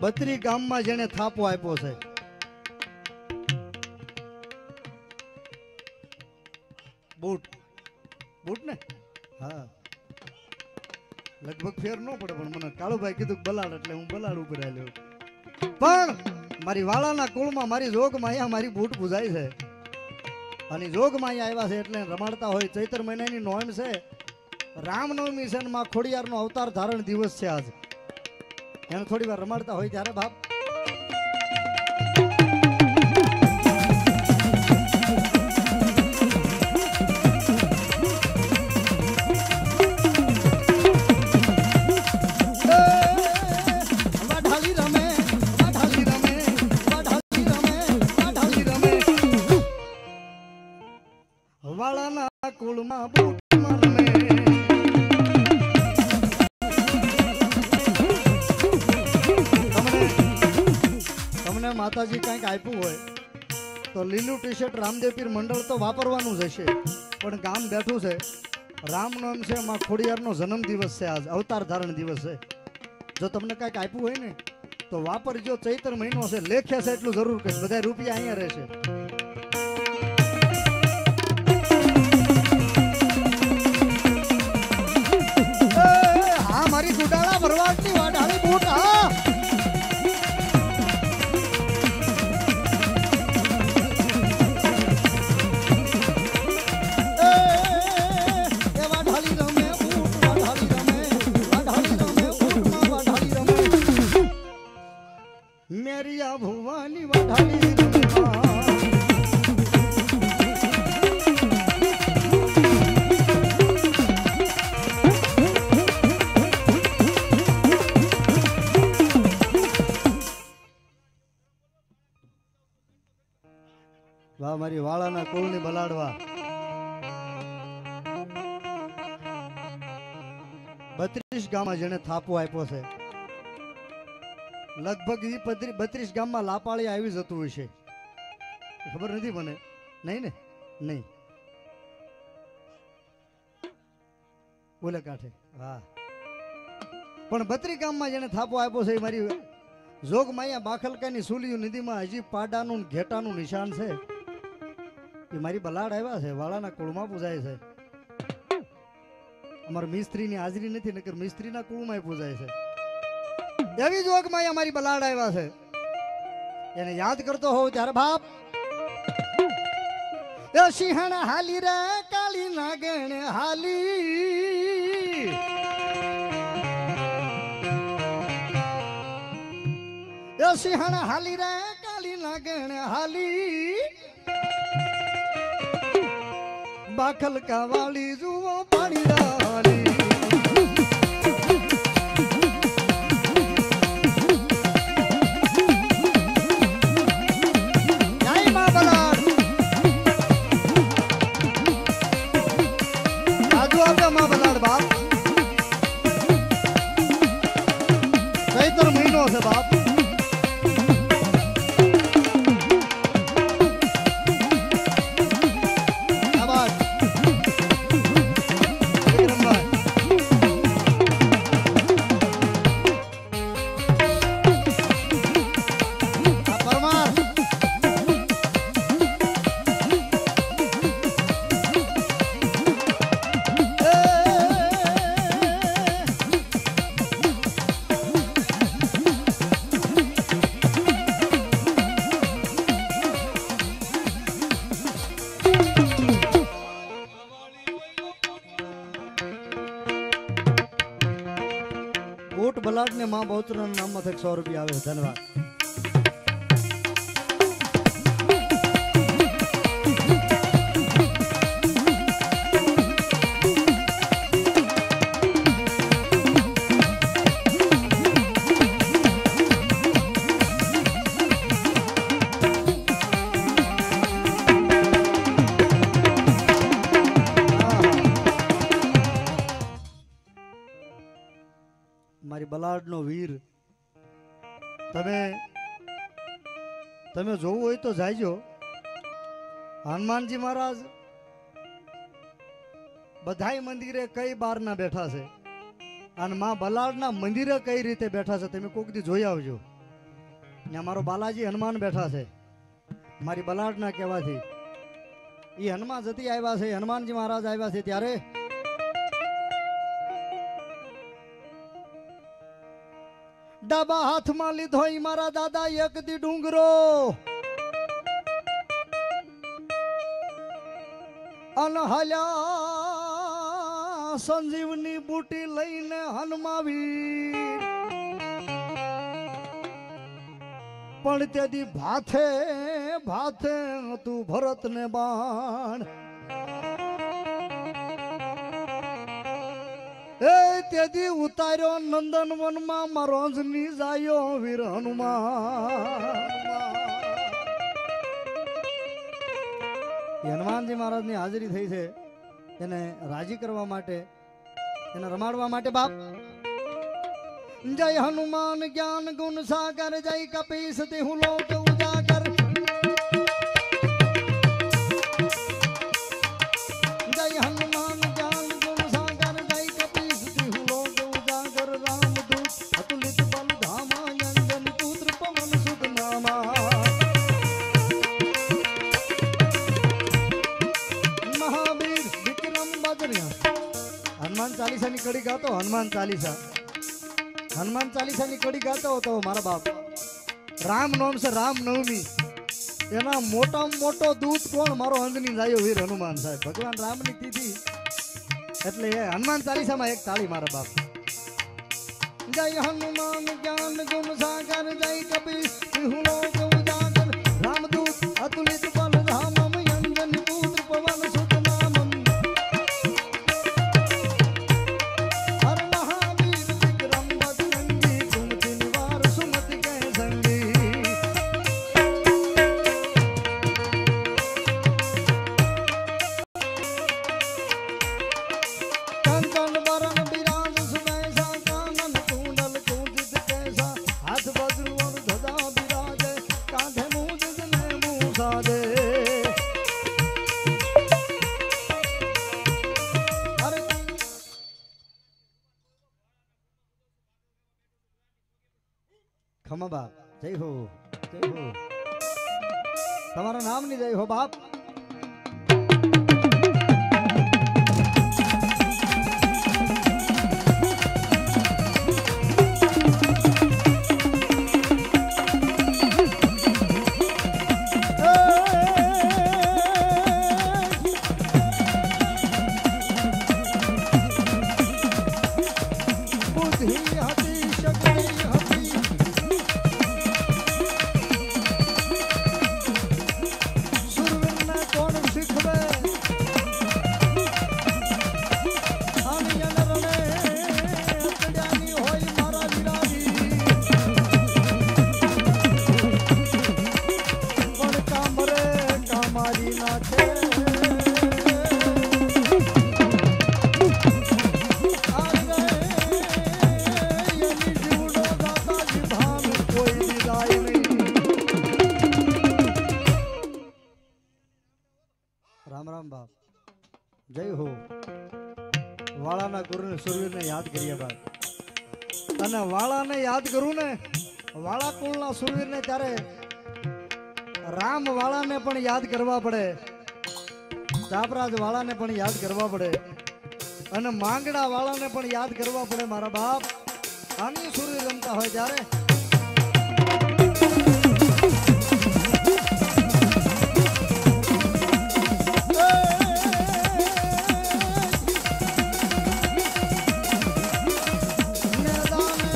બત્રી ગામમાં જેને થાપો આપ્યો છે બૂટ ને હા લગભગ ફેર ન પડે પણ મને કાળુભાઈ કીધું બલાડ એટલે હું બલાડ ઉપર આવ્યો પણ મારી વાળાના કુળમાં મારી જોગમાં અહીંયા મારી બૂટ પૂજાય છે અને જોગમાં અહીંયા આવ્યા છે એટલે રમાડતા હોય ચૈત્ર મહિનાની નોમ છે રામનવમી છે માં ખોડિયારનો અવતાર ધારણ દિવસ છે આજ એને થોડી વાર રમાડતા હોય ત્યારે બાપ વાળાના કુળમાં બૂટ રમે માતાજી કંઈક આપ્યું હોય તો લીલું ટી શર્ટ રામદેવ પીર મંડળ તો વાપરવાનું જ હશે પણ ગામ બેઠું છે રામનવમ છે માં ખોડિયારનો જન્મ દિવસ છે આજ અવતાર ધારણ દિવસ છે જો તમને કંઈક આપ્યું હોય ને તો વાપરજો ચૈત્ર મહિનો છે લેખ્યા છે એટલું જરૂર કે બધા રૂપિયા અહીંયા રહેશે હા મારી ગુડાળા ભરવાડની વાડાળી બૂટ હા મેરિયા ભુવાની વાઢાળી વાહ મારી વાળાના કુળની બલાડવા 32 ગામમાં જેને થાપો આપ્યો છે લગભગ 32 ગામમાં લાપાળી આવી જતું હોય છે ખબર નથી મને નહીં ને નહીં બોલે કાંઠે હા પણ 32 ગામમાં જેને થાપો આપ્યો છે મારી જોગમાયા બાખલકાની સુલિયું નદીમાં હજી પાડાનું ઘેટાનું નિશાન છે એ મારી બલાડ આવ્યા છે વાળાના કુળમાં પૂજાય છે અમારા મિસ્ત્રીની હાજરી નથી નકર મિસ્ત્રીના કુળમાં પૂજાય છે એવી જોગમાયા મારી બલાડ આવ્યા છે એને યાદ કરતો હોવ ત્યારે બાપ એ સિંહણ હાલી રે કાળી નાગણ હાલી એ સિંહણ હાલી રે કાળી નાગણ હાલી બાખલકા વાળી જુઓ પાણી ડાલી बलाड ने मां बहुचर नाम में 100 रुपया आवे धन्यवाद। મારી બલાડનો વીર તમે જોવું હોય તો જાયજો। હનુમાનજી મહારાજ બધાય મંદિરે કઈ બારના બેઠા છે અને માં બલાડના મંદિરે કઈ રીતે બેઠા છે તમે કોક દી જોઈ આવજો। ને મારો બાલાજી હનુમાન બેઠા છે મારી બલાડના કહેવાથી। એ હનુમાન જતી આવ્યા છે, હનુમાનજી મહારાજ આવ્યા છે ત્યારે ડાબા હાથમાં લીધો મારા દાદા એક દી ડુંગરો અનહલ્યા સંજીવની બુટી લઈને હનુમાવી પણ તેથી ભાથે ભાથે તું ભરત ને બાણ એ તેથી ઉતાર્યો નંદન વનમાં મારો અંજની જાયો વીર હનુમાન। હનુમાનજી મહારાજ ની હાજરી થઈ છે એને રાજી કરવા માટે, એને રમાડવા માટે બાપ જય હનુમાન જ્ઞાન ગુણ સાગર જય કપીસ તેહુ લોક ઉજાગર જય હનુમાન જ્ઞાન ગુણ સાગર જય કપીસ તેહુ લોક ઉજાગર રામદૂત અતુલિત બલ ધામા અંજન પુત્ર પવન સુત નામા મહાવીર વિક્રમ બજરિયા। હનુમાન ચાલીસા ની કડી ગાતો, હનુમાન ચાલીસા ની કડી ગાતો હતો મારા બાપ। રામ નામ છે રામ નવમી, એના મોટા મોટો દૂત કોણ મારો અંજની જાયો વીર હનુમાન સાહેબ। ભગવાન રામ ની તિથિ એટલે એ હનુમાન ચાલીસા માં એક તાળી મારા બાપ। જય હનુમાન જ્ઞાન ગુણ સાગર જય કપીસ તેહુ લોક ઉજાગર રામદૂત અતુલિત બલ ધામમ અંજન પુત્ર પવન સુત નામમ હર મહાવીર વિક્રમ બજરંગી કુમતિ નિવાર સુમતિ કે સંગી। कंचन वरण विराज सुबैसा कानन कुंडल कुंजित कैसा हाथ वज्र और ध्वजा विराजे कांधे मूंज ने मूसा दे। अरे खमा बाप जय हो તમારા નામ ની જય હો બાપ। बुद्धि हति शक्ति हति सुरवीर ने कोण शिखवे आनी जन रणे अतड्यानी होई मारा विरागी पण कामरे कामारी नाचे राम राम बाप जय हो। वाळाना गुरु ने सुरवीर ने याद करिए बाप અને વાળાને યાદ કરું ને વાળા કુળના સુરવીરને ત્યારે રામ વાળાને પણ યાદ કરવા પડે, ચાપરાજ વાળાને પણ યાદ કરવા પડે અને માંગડા વાળાને પણ યાદ કરવા પડે મારા બાપ। આની સુરવીર રમતા હોય ત્યારે મેદાને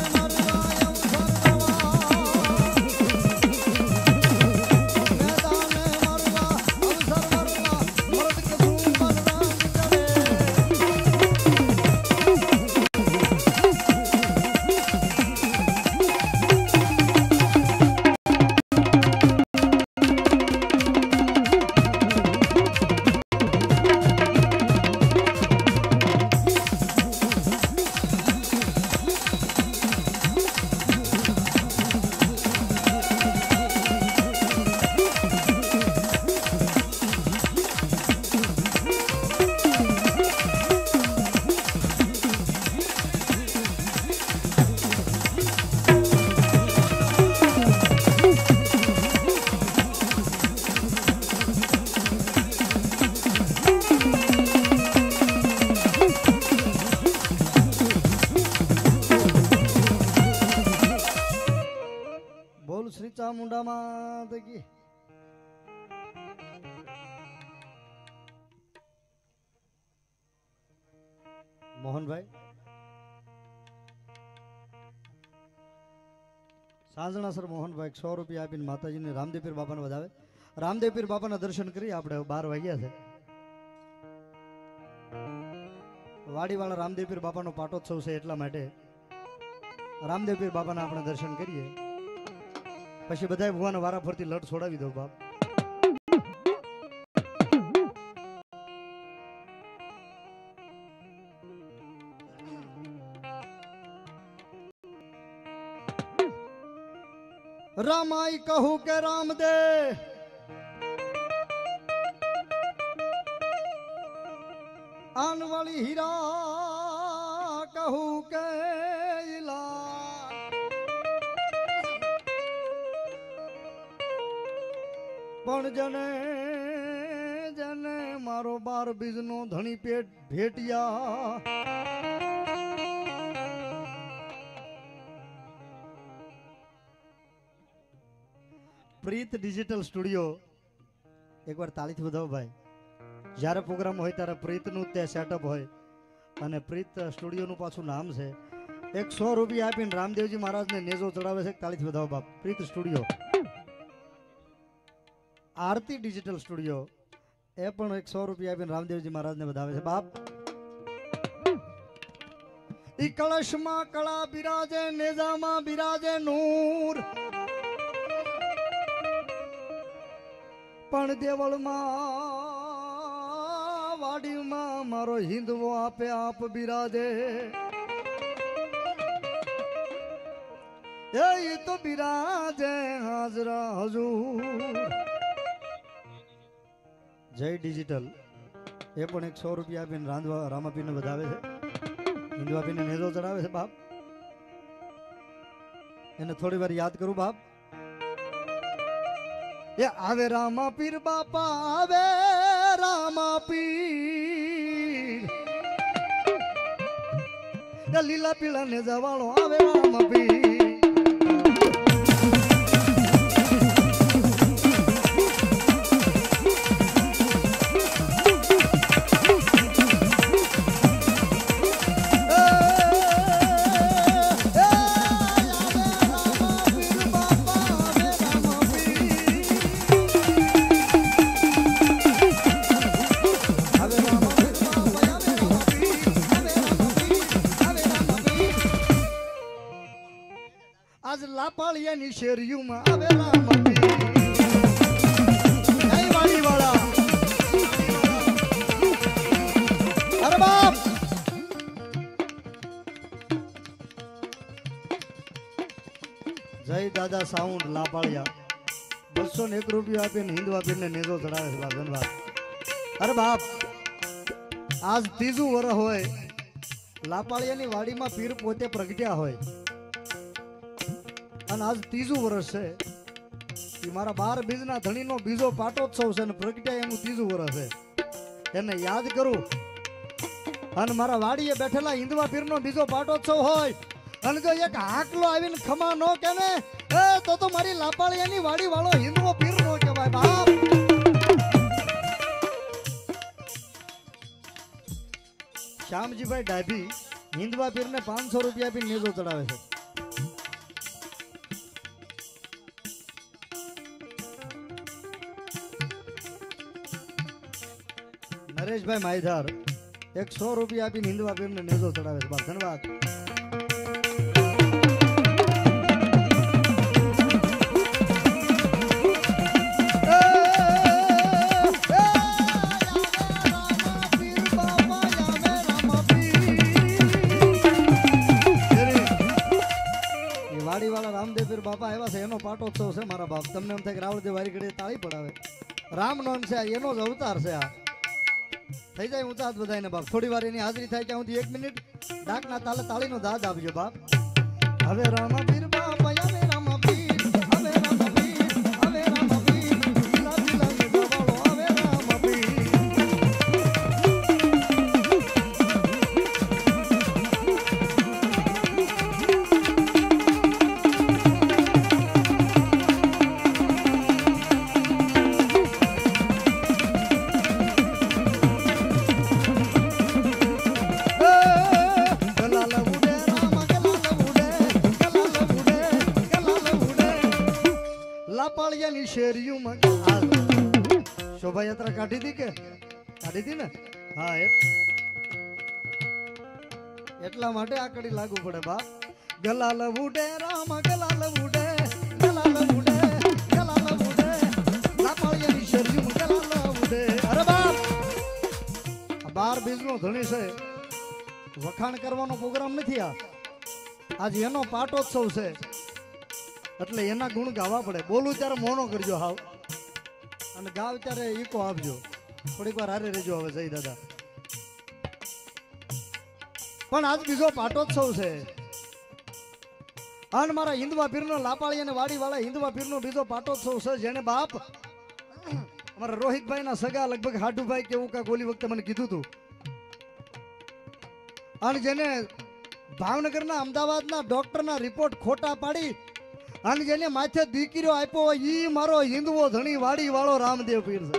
લાગી મોહનભાઈ સાંજણા સર મોહનભાઈ 100 રૂપિયા આપીને માતાજીને રામદેવ પીર બાપાને વધાવે. રામદેવ પીર બાપાના દર્શન કરી આપણે 12 વાગ્યા છે. વાડીવાળા રામદેવ પીર બાપાનો પાટોત્સવ છે એટલા માટે રામદેવ પીર બાપાના આપણે દર્શન કરીએ પછી બધા ભુવાના વારા ફરતી લટ છોડાવી દો બાપ. રામાઈ કહું કે રામદે આનવાળી હીરા કહું કે પણ જને જને મારો 12 બીજનો ધણી પેટ ભેટિયા પ્રીત ડિજિટલ સ્ટુડિયો એકવાર તાળીથી વધાવો ભાઈ. જ્યારે પ્રોગ્રામ હોય ત્યારે પ્રીતનું તે સેટઅપ હોય અને પ્રીત સ્ટુડિયોનું પાછું નામ છે. 100 રૂપિયા આપીને રામદેવજી મહારાજને નેજો ચડાવે છે. તાળીથી વધાવો બાપ. પ્રીત સ્ટુડિયો. આરતી ડિજિટલ સ્ટુડિયો એ પણ 100 રૂપિયા આપીને રામદેવજી મહારાજને વધાવે છે બાપ. ઈ કળશમાં કળા બિરાજે નેજામાં બિરાજે નૂર પણ દેવળમાં વાડીમાં મારો હિંદવો આપે આપ બિરાજે. એ તો બિરાજે હાજરા હજૂર. જય ડિજિટલ એ પણ 100 રૂપિયા આપીને રામાપીરને વધાવે છે. હિન્દવાપીને નેજો ચડાવે છે બાપ. એને થોડી વાર યાદ કરું બાપ. એ આવે રામાપીર બાપા આવે રામાપીર લીલા પીળા નેજા વાળો આવે રામાપીર. આજ લાપાળિયાની શેરીઓમાં આવે રામાપીર. જય વાડીવાળા. અરે બાપ જય દાદા સાઉન્ડ લાપાળિયા 201 રૂપિયા આપીને હિન્દવાપીરને નેજો ચડાવે છે બાપ. ધન્યવાદ. અરે બાપ આજ 3જું વર્ષ હોય લાપાળિયાની વાડીમાં પીર પોતે પ્રગટ્યા હોય અને આજ 3જું વર્ષ છે. એ મારા 12 બીજના ધણીનો બીજો પાટોત્સવ છે અને પ્રગટ્યા એનું 3જું વર્ષ છે. એને યાદ કરું અને મારા વાડીએ બેઠેલા હિન્દવા પીરનો બીજો પાટોત્સવ હોય અને જો એક હાકલો આવીને ખમા નો કે ને તો મારી લાપાળિયાની વાડી વાળો હિન્દવો પીર નો કહેવાય બાપ. શ્યામજીભાઈ ડાભી હિન્દવા પીરને 500 રૂપિયા આપીને નેજો ચડાવે છે. નરેશભાઈ માયધાર 100 રૂપિયા આપીને હિન્દવા પીરને નેજો ચડાવે છે બાપ. ધન્યવાદ. વાડીવાળા રામદેવ પીર બાપા આવ્યા છે એનો પાટોત્સવ છે મારા બાપ. તમને એમ થાય કે રાવળદેવ વારી ઘડીએ તાળી પડાવે. રામ નામ છે એનો જ અવતાર છે. આ થઈ જાય ઊંચા હાથ બધાને બાપ. થોડી વાર એની હાજરી થાય ત્યાં સુધી 1 મિનિટ ડાકના તાલે તાળીનો દાદ આપજો બાપ. હવે રામાપીર બાપા આવે રામાપીર હવે રામાપીર હવે રામાપીર લીલા લીલા નેજા વાળો આવે રામાપીર. શોભાયાત્રા કાઢી હતી કે કાઢી હતી ને? હા એટલા માટે આ કડી લાગુ પડે બાપ. ગલાલ ઉડે રામ ગલાલ ઉડે ગલાલ ઉડે ગલાલ ઉડે લાપાળિયાની શરીર ગલાલ ઉડે. અરે બાપ 12 બીજનો ધણી છે, વખાણ કરવાનો પ્રોગ્રામ નથી આ. આજે એનો પાટોત્સવ છે એટલે એના ગુણ ગાવા પડે. બોલું ત્યારે મોનો કરજો હાવ, અને ગાવ ત્યારે ઈકો આપજો. થોડીક વાર હારે રહેજો હવે જય દાદા. પણ આજ બીજો પાટોત્સવ છે અને મારા હિન્દવા પીરનો લાપાળી અને વાડી વાળા હિન્દવા પીરનો બીજો પાટોત્સવ છે. જેને બાપ અમારા રોહિતભાઈ ના સગા લગભગ હાડુભાઈ કેવું કાંઈક ઓલી વખતે મને કીધું હતું, અને જેને ભાવનગરના અમદાવાદના ડોક્ટરના રિપોર્ટ ખોટા પાડી અને જેને માથે દીકરીઓ આપ્યો હોય ઈ મારો હિન્દવો ધણી વાડી વાળો રામદેવ પીર છે.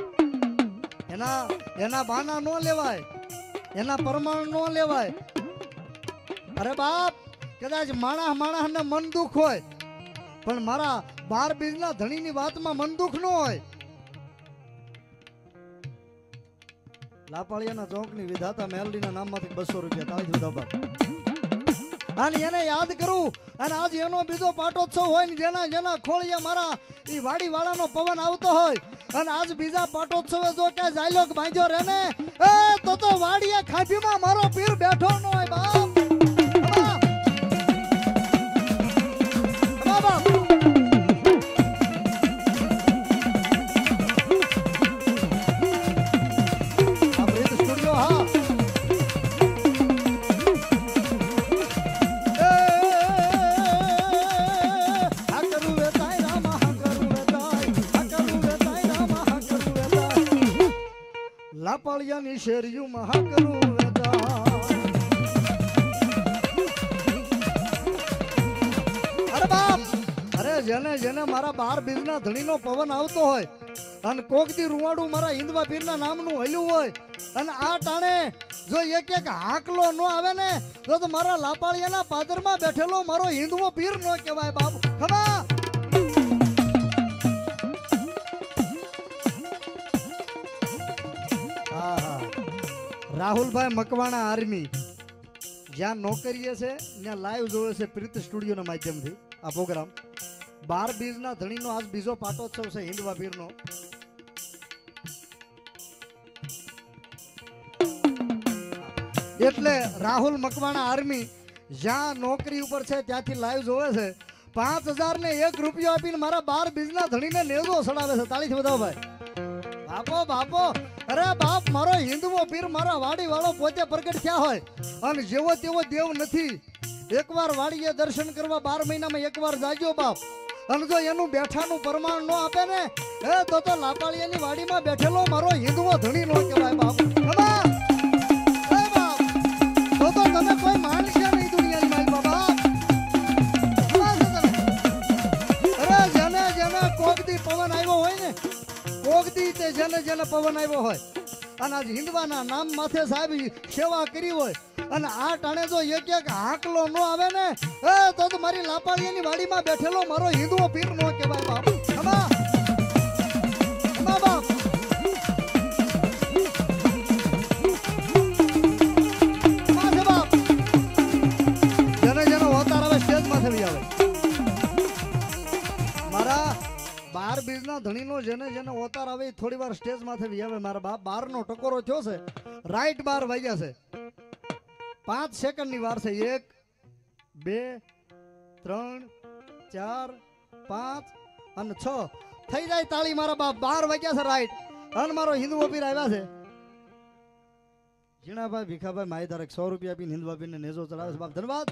એના બાના ન લેવાય, એના પરમાણ ન લેવાય. અરે બાપ કદાચ માણસ ને મન દુઃખ હોય પણ મારા 12 બીજના ધણીની વાતમાં મન દુઃખ ન હોય. લાપાળિયાના ચોકની વિધાતા મેલડીના નામમાંથી 200 રૂપિયા તાળી દબાવ અને એને યાદ કરું. અને આજ એનો બીજો પાટોત્સવ હોય ને જેના ખોળિયા મારા ઈ વાડી વાળાનો પવન આવતો હોય અને આજ બીજા પાટોત્સવે જો કે જાયલોક બાંધ્યો રે ને તો વાડીયા ખાંભીમાં મારો પીર બેઠો ન હોય બાપ. લાપાળિયાની શેરીયું મહા કરું વેતા. અરે બાપ અરે જેને મારા 12 બીજના ધણીનો પવન આવતો હોય અને કોક દી રૂવાડું મારા હિન્દવા પીરના નામનું હલ્યું હોય અને આ ટાણે જો એક હાકલો ન આવે ને તો મારા લાપાળિયાના પાદરમાં બેઠેલો મારો હિન્દવો પીર ન કહેવાય બાપ. ખમા રાહુલભાઈ મકવાણા આર્મી જ્યાં નોકરીએ છે ત્યાં લાઈવ જોવે છે પ્રીત સ્ટુડિયોના માધ્યમથી આ પ્રોગ્રામ. 12 બીજના ધણીનો આજ બીજો પાટોત્સવ છે હિન્દવા પીરનો. એટલે રાહુલ મકવાણા આર્મી જ્યાં નોકરી ઉપર છે ત્યાંથી લાઈવ જોવે છે. 5001 રૂપિયો આપીને મારા 12 બીજના ધણીને નેજો સડાવે છે. તાળીથી બતાવો ભાઈ. બાપો અરે બાપ મારો હિન્દવો પીર મારા વાડી વાળો પોતે પ્રગટ થયા હોય અને જેવો તેવો દેવ નથી. એકવાર વાડીએ દર્શન કરવા 12 મહિનામાં એકવાર જાજો બાપ. અને જો એનું બેઠાનું પ્રમાણ ન આપે ને તો લાપાળિયાની વાડીમાં બેઠેલો મારો હિન્દવો ધણી નો કહેવાય બાપ. તો તમે કોઈ માનશે નહીં દુનિયાની મારી બાબા. અરે જેને કોકદી પવન આવ્યો હોય ને કોકદી તે જેને પવન આવ્યો હોય અને આજ હિન્દવાના નામ માથે સાહેબ સેવા કરી હોય અને આ ટાણે જો એક હાકલો ન આવે ને તો મારી લાપાળિયાની વાડીમાં બેઠેલો મારો હિન્દવો પીર નો કહેવાય બાપ. બાપ જેને હોતાર આવે સ્ટેજ માથે લઈ આવે. મારા 12 બીજના ધણીનો જેને ઓતાર આવે થોડી વાર સ્ટેજ માથે આવે. મારા બાપ 12 નો ટકોરો થયો છે. રાઈટ 12 વાગ્યા છે. 5 સેકન્ડની વાર છે. 1 2 3 4 5 અને 6 થઈ જાય તાળી. મારા બાપ 12 વાગ્યા છે રાઈટ. અને મારો હિન્દવો પીર આવ્યા છે. જીણાભાઈ ભીખાભાઈ માહીધારક 100 રૂપિયા આપીને હિન્દવા પીરને નેજો ચડાવે છે બાપ. ધન્યવાદ.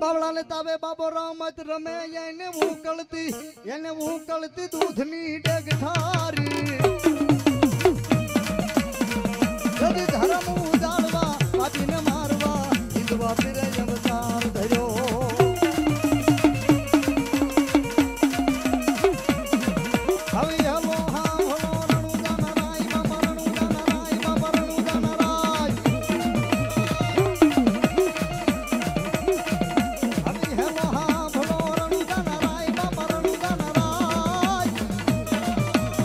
બાવળાને તાવે બાબો રામત રમે એને ઉકળતી દૂધની ડેગઠા